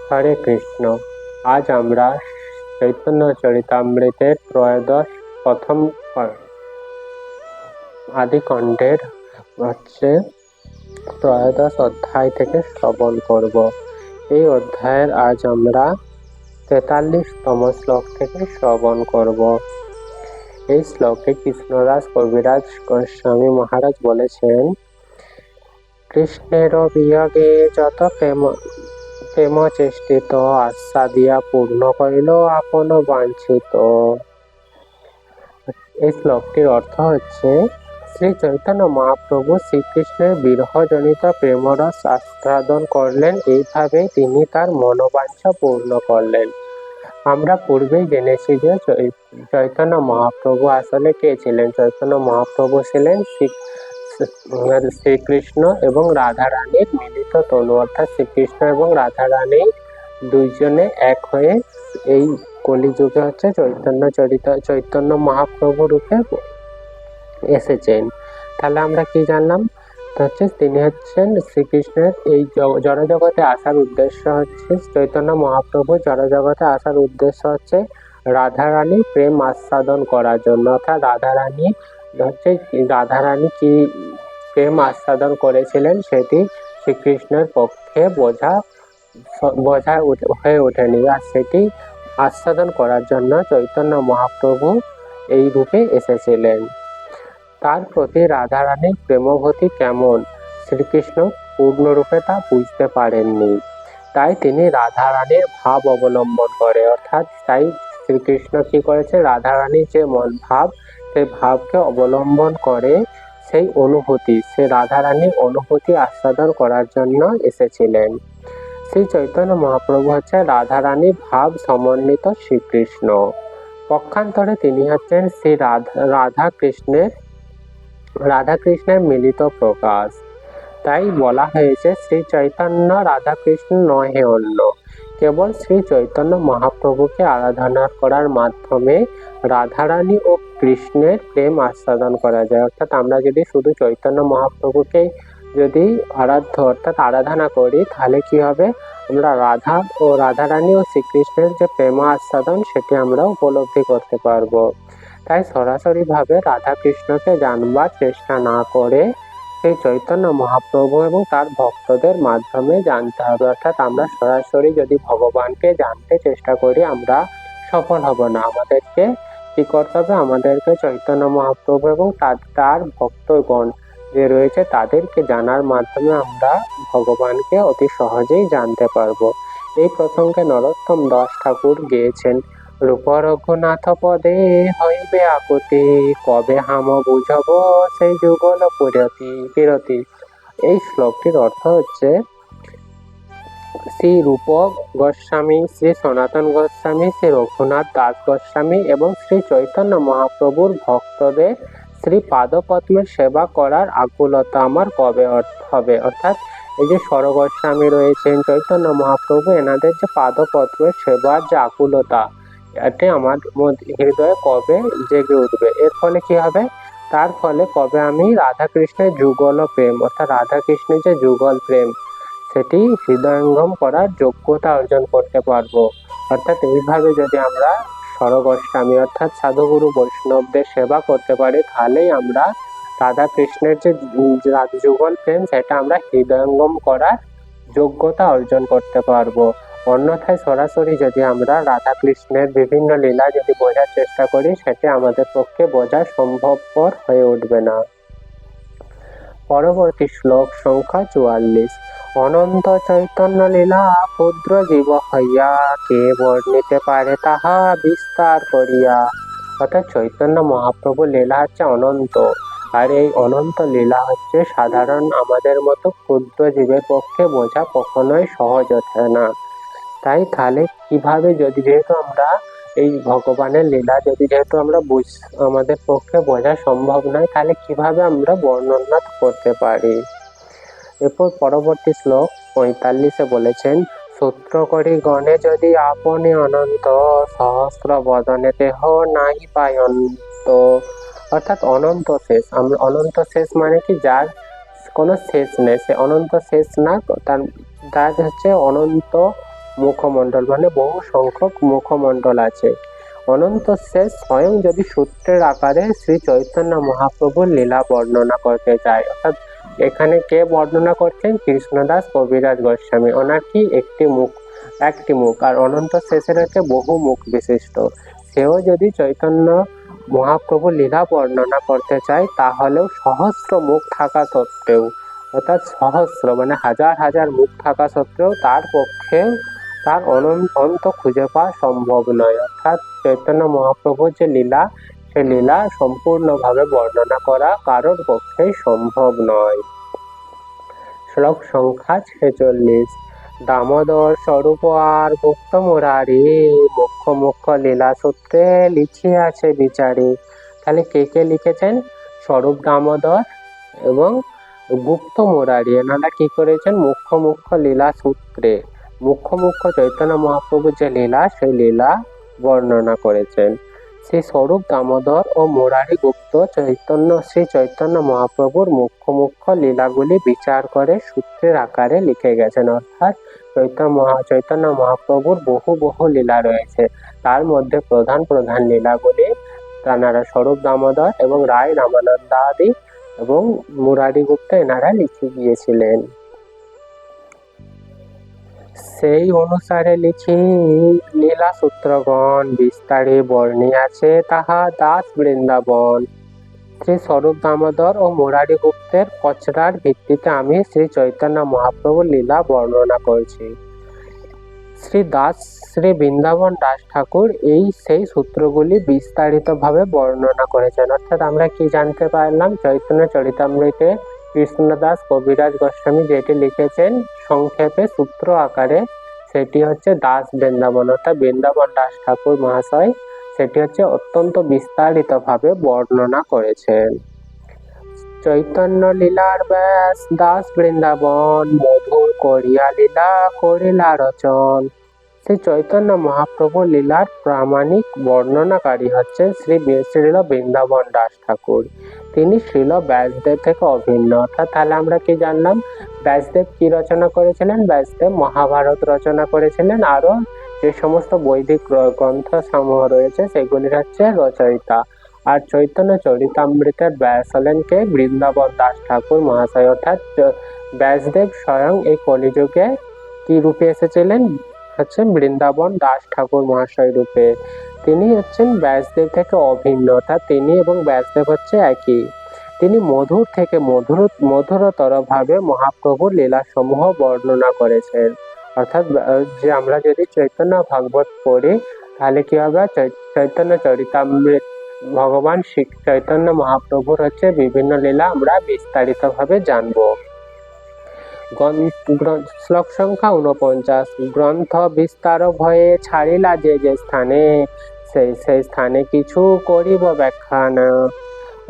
হরে কৃষ্ণ। আজ আমরা চৈতন্য চরিতামৃতের ত্রয়োদশ প্রথম আদিখণ্ডের ত্রয়োদশ অধ্যায় থেকে শ্রবণ করব। এই অধ্যায়ের আজ আমরা 43তম শ্লোক থেকে শ্রবণ করব। এই শ্লোকে কৃষ্ণদাস কবিরাজ গোস্বামী মহারাজ বলেছেন, কৃষ্ণের বিয়োগে যত প্রেম চেষ্টিত আশা দিয়া পূর্ণ করিল আপন বাঞ্ছিত। এই শ্লোকটির অর্থ হচ্ছে, শ্রী চৈতন্য মহাপ্রভু শ্রীকৃষ্ণের বিরহজনিত প্রেমরস আস্বাদন করলেন, এইভাবে তিনি তার মনোবাঞ্ছা পূর্ণ করলেন। আমরা পূর্বেই জেনেছি যে চৈতন্য মহাপ্রভু আসলে কে ছিলেন। চৈতন্য মহাপ্রভু ছিলেন শ্রীকৃষ্ণ এবং রাধারানীর মিলিত তনু, অর্থাৎ শ্রীকৃষ্ণ এবং রাধারানী দুইজনে এক হয়ে এই কলিযুগে হচ্ছে চৈতন্য মহাপ্রভু রূপে এসেছেন। তাহলে আমরা কি জানলাম, তিনি হচ্ছেন শ্রীকৃষ্ণের এই জড়জগতে আসার উদ্দেশ্য হচ্ছে, চৈতন্য মহাপ্রভু জড়জগতে আসার উদ্দেশ্য হচ্ছে রাধারানী প্রেম আস্বাদন করার জন্য। অর্থাৎ রাধারানী কি প্রেম আস্বাদন করেছিলেন সেটি শ্রীকৃষ্ণের পক্ষে বোঝা হয়ে ওঠেনি, আর সেটি আস্বাদন করার জন্য চৈতন্য মহাপ্রভু এই রূপে এসেছিলেন। তার প্রতি রাধারানীর প্রেমভক্তি কেমন শ্রীকৃষ্ণ পূর্ণরূপে তা বুঝতে পারেননি, তাই তিনি রাধারানীর ভাব অবলম্বন করে, অর্থাৎ তাই শ্রীকৃষ্ণ কি করেছে, রাধারানীর যে মন ভাব, সেই ভাবকে অবলম্বন করে সেই রাধারানীর অনুভূতি আস্বাদন করার জন্য এসেছিলেন। শ্রী চৈতন্য মহাপ্রভু হচ্ছে রাধারানী ভাব সমন্বিত শ্রীকৃষ্ণ। পক্ষান্তরে তিনি হচ্ছেন শ্রী রাধাকৃষ্ণের মিলিত প্রকাশ। তাই বলা হয়েছে, শ্রী চৈতন্য রাধাকৃষ্ণ নহে অন্য। কেবল শ্রী চৈতন্য মহাপ্রভুকে আরাধনা করার মাধ্যমে রাধারানী ও কৃষ্ণের প্রেম আস্বাদন করা যায়। অর্থাৎ আমরা যদি শুধু চৈতন্য মহাপ্রভুকে যদি আরাধনা করি, তাহলে কি হবে, আমরা রাধারানী ও শ্রীকৃষ্ণের যে প্রেম আস্বাদন সেটি আমরা উপলব্ধি করতে পারবো। তাই সরাসরি ভাবে রাধাকৃষ্ণকে জানবার চেষ্টা না করে সেই চৈতন্য মহাপ্রভু এবং তার ভক্তদের মাধ্যমে জানতে হবে। অর্থাৎ আমরা সরাসরি যদি ভগবানকে জানতে চেষ্টা করি, আমরা সফল হব না। আমাদেরকে কি করতে হবে, আমাদেরকে চৈতন্য মহাপ্রভু এবং তার ভক্তগণ যে রয়েছে তাদেরকে জানার মাধ্যমে আমরা ভগবানকে অতি সহজেই জানতে পারবো। এই প্রসঙ্গে নরোত্তম দাস ঠাকুর গেয়েছেন, রূপ রঘুনাথ পদে হইবে আকুতি, কবে হাম বুঝব সেই যুগল পিরতি। এই শ্লোকটির অর্থ হচ্ছে, শ্রী রূপ গোস্বামী, শ্রী সনাতন গোস্বামী, শ্রী রঘুনাথ দাস গোস্বামী এবং শ্রী চৈতন্য মহাপ্রভুর ভক্তদের শ্রী পাদপদ্মের সেবা করার আকুলতা আমার কবে হবে। অর্থাৎ এই যে স্বর গোস্বামী রয়েছেন, চৈতন্য মহাপ্রভু, এনাদের যে পাদপদ্মের সেবার যে আকুলতা, এটি আমার হৃদয়ে কবে জেগে উঠবে। এর ফলে কি হবে, তার ফলে কবে আমি রাধাকৃষ্ণের যুগল প্রেম, অর্থাৎ রাধাকৃষ্ণের যে যুগল প্রেম সেটি হৃদয়ঙ্গম করার যোগ্যতা অর্জন করতে পারবো। অর্থাৎ এইভাবে যদি আমরা স্বরগোস্বামী অর্থাৎ সাধুগুরু বৈষ্ণবদের সেবা করতে পারি, তাহলেই আমরা রাধাকৃষ্ণের যে যুগল প্রেম সেটা আমরা হৃদয়ঙ্গম করার যোগ্যতা অর্জন করতে পারবো। অন্যথায় সরাসরি যদি আমরা রাধাকৃষ্ণের বিভিন্ন লীলা যদি বোঝার চেষ্টা করি, সেটি আমাদের পক্ষে বোঝা সম্ভবপর হয়ে উঠবে না। পরবর্তী শ্লোক সংখ্যা 44। অনন্ত চৈতন্য লীলা ক্ষুদ্র জীব হইয়া, কে বর্ণিতে পারে তাহা বিস্তার করিয়া। অর্থাৎ চৈতন্য মহাপ্রভু লীলা হচ্ছে অনন্ত, আর এই অনন্ত লীলা হচ্ছে সাধারণ আমাদের মতো ক্ষুদ্র জীবের পক্ষে বোঝা কখনোই সহজ ওঠে না। তাহলে কিভাবে, যেহেতু আমরা এই ভগবানের লীলা যেহেতু আমরা আমাদের পক্ষে বোঝা সম্ভব নয়, তাহলে কিভাবে আমরা বর্ণনা করতে পারি। এরপর পরবর্তী শ্লোক 45-এ বলেছেন, সূত্র করি গণে যদি আপনি অনন্ত, সহস্র বদনে দেহ নাই পায়ন্ত। অর্থাৎ অনন্ত শেষ, আমরা অনন্ত শেষ মানে কি, যার কোনো শেষ নেই, সে অনন্ত শেষ না, তার হচ্ছে অনন্ত মুখমণ্ডল, মানে বহু সংখ্যক মুখমণ্ডল আছে। অনন্ত শেষ স্বয়ং যদি সূত্রের আকারে শ্রী চৈতন্য মহাপ্রভুর লীলা বর্ণনা করতে চায়, অর্থাৎ এখানে কে বর্ণনা করছেন? কৃষ্ণদাস কবিরাজ গোস্বামী। ওনার কি একটি মুখ, আর অনন্ত শেষের হচ্ছে বহু মুখ বিশিষ্ট। সেও যদি চৈতন্য মহাপ্রভুর লীলা বর্ণনা করতে চায়, তাহলেও সহস্র মুখ থাকা সত্ত্বেও, অর্থাৎ সহস্র মানে হাজার হাজার মুখ থাকা সত্ত্বেও তার পক্ষে তার অন্ত খুঁজে পাওয়া সম্ভব নয়। অর্থাৎ চৈতন্য মহাপ্রভুর যে লীলা, সে লীলা সম্পূর্ণভাবে বর্ণনা করা কারোর পক্ষেই সম্ভব নয়। শ্লোক সংখ্যা 46। দামোদর স্বরূপ আর গুপ্ত মুরারি, মুখ্য মুখ্য লীলা সূত্রে লিখিয়াছে বিচারি। তাহলে কে কে লিখেছেন? স্বরূপ দামোদর এবং গুপ্ত মুরারি, এনারা কি করেছেন? মুখ্য মুখ্য লীলা সূত্রে মুখ্য মুখ্য চৈতন্য মহাপ্রভুর যে লীলা, সেই লীলা বর্ণনা করেছেন। শ্রী স্বরূপ দামোদর ও মুরারি গুপ্ত শ্রী চৈতন্য মহাপ্রভুর মুখ্য মুখ্য লীলাগুলি বিচার করে সূত্রের আকারে লিখে গেছেন। অর্থাৎ চৈতন্য মহাপ্রভুর বহু বহু লীলা রয়েছে, তার মধ্যে প্রধান প্রধান লীলাগুলি তাঁরা স্বরূপ দামোদর এবং রায় রামানন্দাদি এবং মুরারি গুপ্ত এনারা লিখে গিয়েছিলেন। সেই অনুসারে লিখি লীলা সূত্রগণ বিস্তারে বর্ণিয়াছে তাহা দাস বৃন্দাবন। শ্রী স্বরূপ দামোদর ও মুরারি গুপ্তের পচরার ভিত্তিতে আমি শ্রী চৈতন্য মহাপ্রভুর লীলা বর্ণনা করছি। শ্রী বৃন্দাবন দাস ঠাকুর সেই সূত্রগুলি বিস্তারিতভাবে বর্ণনা করেছেন। অর্থাৎ আমরা কি জানতে পারলাম? চৈতন্য চরিতামৃতে কৃষ্ণদাস কবিরাজ গোস্বামী যেটি লিখেছেন সংক্ষেপে সূত্র আকারে, সেটি হচ্ছে দাস বৃন্দাবন, অর্থাৎ বৃন্দাবন দাস ঠাকুর মহাশয় সেটি হচ্ছে অত্যন্ত বিস্তারিতভাবে বর্ণনা করেছেন। চৈতন্য লীলার ব্যাস দাস বৃন্দাবন, মধুর করিয়া লীলা করিলা রচন। শ্রী চৈতন্য মহাপ্রভু লীলার প্রামাণিক বর্ণনাকারী হচ্ছেন শ্রীল বৃন্দাবন দাস ঠাকুর। তিনি শ্রীল ব্যাসদেব থেকে অভিন্ন। অর্থাৎ তাহলে আমরা কি জানলাম? ব্যাসদেব কি রচনা করেছিলেন? ব্যাসদেব মহাভারত রচনা করেছিলেন, আরো যে সমস্ত বৈদিক গ্রন্থ সমূহ রয়েছে সেগুলির হচ্ছে রচয়িতা। আর চৈতন্য চরিতামৃতের ব্যাস হলেন কে? বৃন্দাবন দাস ঠাকুর মহাশয়। অর্থাৎ ব্যাসদেব স্বয়ং এই কলিযুগে কি রূপে এসেছিলেন? হচ্ছে বৃন্দাবন দাস ঠাকুর মহাশয় রূপে। তিনি হচ্ছেন ব্যাসদেব থেকে অভিন্ন, অর্থাৎ তিনি এবং ব্যাসদেব হচ্ছে একই। তিনি মধুর থেকে মধুরতর ভাবে মহাপ্রভুর লীলাসমূহ বর্ণনা করেছেন। অর্থাৎ যে আমরা যদি চৈতন্য ভাগবত পড়ি, তাহলে কি হবে? চৈতন্য চরিতামৃত ভগবান শ্রী চৈতন্য মহাপ্রভুর হচ্ছে বিভিন্ন লীলা আমরা বিস্তারিতভাবে জানবো। শ্লোক সংখ্যা 49। গ্রন্থ বিস্তার ভয়ে ছাড়িলা যে যে স্থানে, সেই স্থানে কিছু করিব ব্যাখ্যান।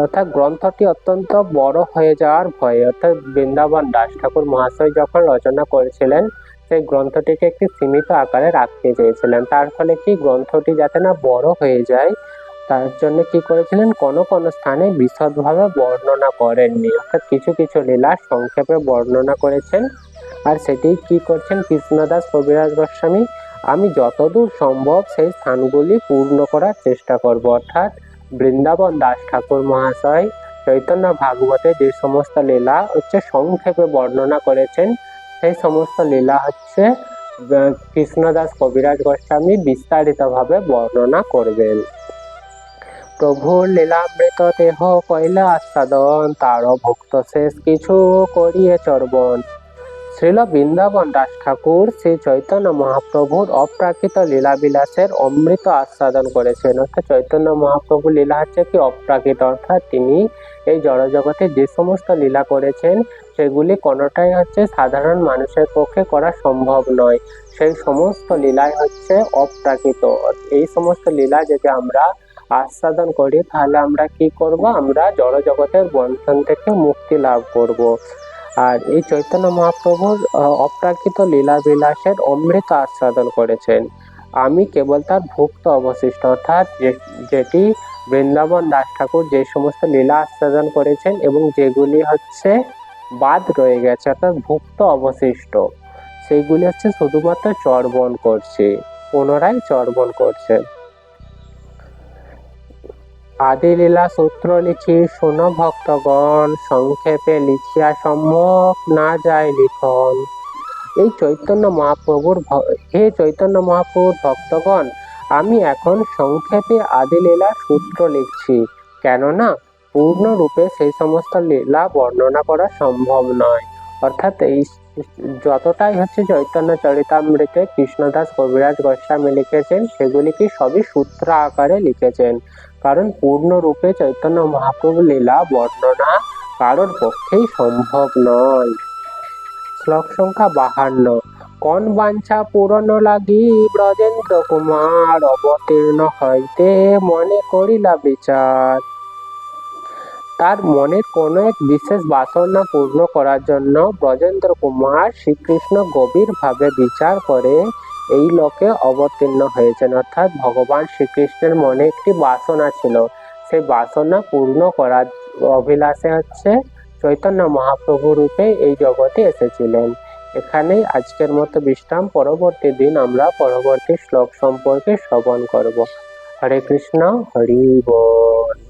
অর্থাৎ গ্রন্থটি অত্যন্ত বড় হয়ে যাওয়ার ভয়ে, অর্থাৎ বৃন্দাবন দাস ঠাকুর মহাশয় যখন রচনা করেছিলেন, সেই গ্রন্থটিকে একটি সীমিত আকারে রাখতে চেয়েছিলেন। তার ফলে কি গ্রন্থটি যাতে না বড় হয়ে যায়, তার জন্য কি করেছিলেন? কোন কোন স্থানে বিশদভাবে বর্ণনা করেননি, অর্থাৎ কিছু কিছু লীলা সংক্ষেপে বর্ণনা করেছেন। আর সেটি কি করছেন কৃষ্ণদাস কবিরাজ গোস্বামী? আমি যতদূর সম্ভব সেই স্থানগুলি পূর্ণ করার চেষ্টা করব। অর্থাৎ বৃন্দাবন দাস ঠাকুর মহাশয় চৈতন্য ভাগবতে যে সমস্ত লীলা হচ্ছে সংক্ষেপে বর্ণনা করেছেন, সেই সমস্ত লীলা হচ্ছে কৃষ্ণদাস কবিরাজ গোস্বামী বিস্তারিতভাবে বর্ণনা করবেন। প্রভুর লীলামৃত দেহ কইলা আস্বাদন, তার ভক্ত শেষ কিছু করিয়ে চর্বণ। শ্রীল বৃন্দাবন দাস ঠাকুর শ্রী চৈতন্য মহাপ্রভুর অপ্রাকৃত লীলাবিলাসের অমৃত আস্বাদন করেছেন। অর্থাৎ চৈতন্য মহাপ্রভু লীলা হচ্ছে কি অপ্রাকৃত, অর্থাৎ তিনি এই জড়জগতে যে সমস্ত লীলা করেছেন সেগুলি কোনোটাই হচ্ছে সাধারণ মানুষের পক্ষে করা সম্ভব নয়। সেই সমস্ত লীলাই হচ্ছে অপ্রাকৃত। এই সমস্ত লীলা যদি আমরা আস্বাদন করি, তাহলে আমরা কি করব? আমরা জড়জগতের বন্ধন থেকে মুক্তি লাভ করব। আর এই চৈতন্য মহাপ্রভুর অপ্রাকৃত লীলা বিলাসের অমৃত আস্বাদন করেছেন। আমি কেবল তার ভুক্ত অবশিষ্ট, অর্থাৎ যেটি বৃন্দাবন দাস ঠাকুর যে সমস্ত লীলা আস্বাদন করেছেন এবং যেগুলি হচ্ছে বাদ রয়ে গেছে, অর্থাৎ ভুক্ত অবশিষ্ট, সেইগুলি হচ্ছে শুধুমাত্র চর্বণ করছে, পুনরায় চর্বণ করছে। আদি লীলা সূত্র লিখি শোনো ভক্তগণ, সংক্ষেপে লিখিয়া সম্যক না যায় লিখন। এই চৈতন্য মহাপ্রভুর হে চৈতন্য মহাপ্রভুর ভক্তগণ, আমি এখন সংক্ষেপে আদি লীলার সূত্র লিখছি, কেননা পূর্ণরূপে সেই সমস্ত লীলা বর্ণনা করা সম্ভব নয়। অর্থাৎ এই যতটাই হচ্ছে চৈতন্য চরিতামৃতে কৃষ্ণদাস কবিরাজ গোস্বামী লিখেছেন সেগুলিকে সবই সূত্র আকারে লিখেছেন, কারণ পূর্ণরূপে চৈতন্য মহাপ্রভু লীলা বর্ণনা কারোর পক্ষেই সম্ভব নয়। শ্লোক সংখ্যা 52। কোন বাঞ্ছা পূরণ লাগি ব্রজেন্দ্র কুমার, অবতীর্ণ হইতে মনে করিলা বিচার। তার মনের কোনো এক বিশেষ বাসনা পূর্ণ করার জন্য ব্রজেন্দ্র কুমার শ্রীকৃষ্ণ গভীরভাবে বিচার করে এই লোকে অবতীর্ণ হয়েছেন। অর্থাৎ ভগবান শ্রীকৃষ্ণের মনে একটি বাসনা ছিল, সেই বাসনা পূর্ণ করার অভিলাষে হচ্ছে চৈতন্য মহাপ্রভু রূপে এই জগতে এসেছিলেন। এখানেই আজকের মতো বিশ্রাম। পরবর্তী দিন আমরা পরবর্তী শ্লোক সম্পর্কে শ্রবণ করব। হরে কৃষ্ণ, হরি বল।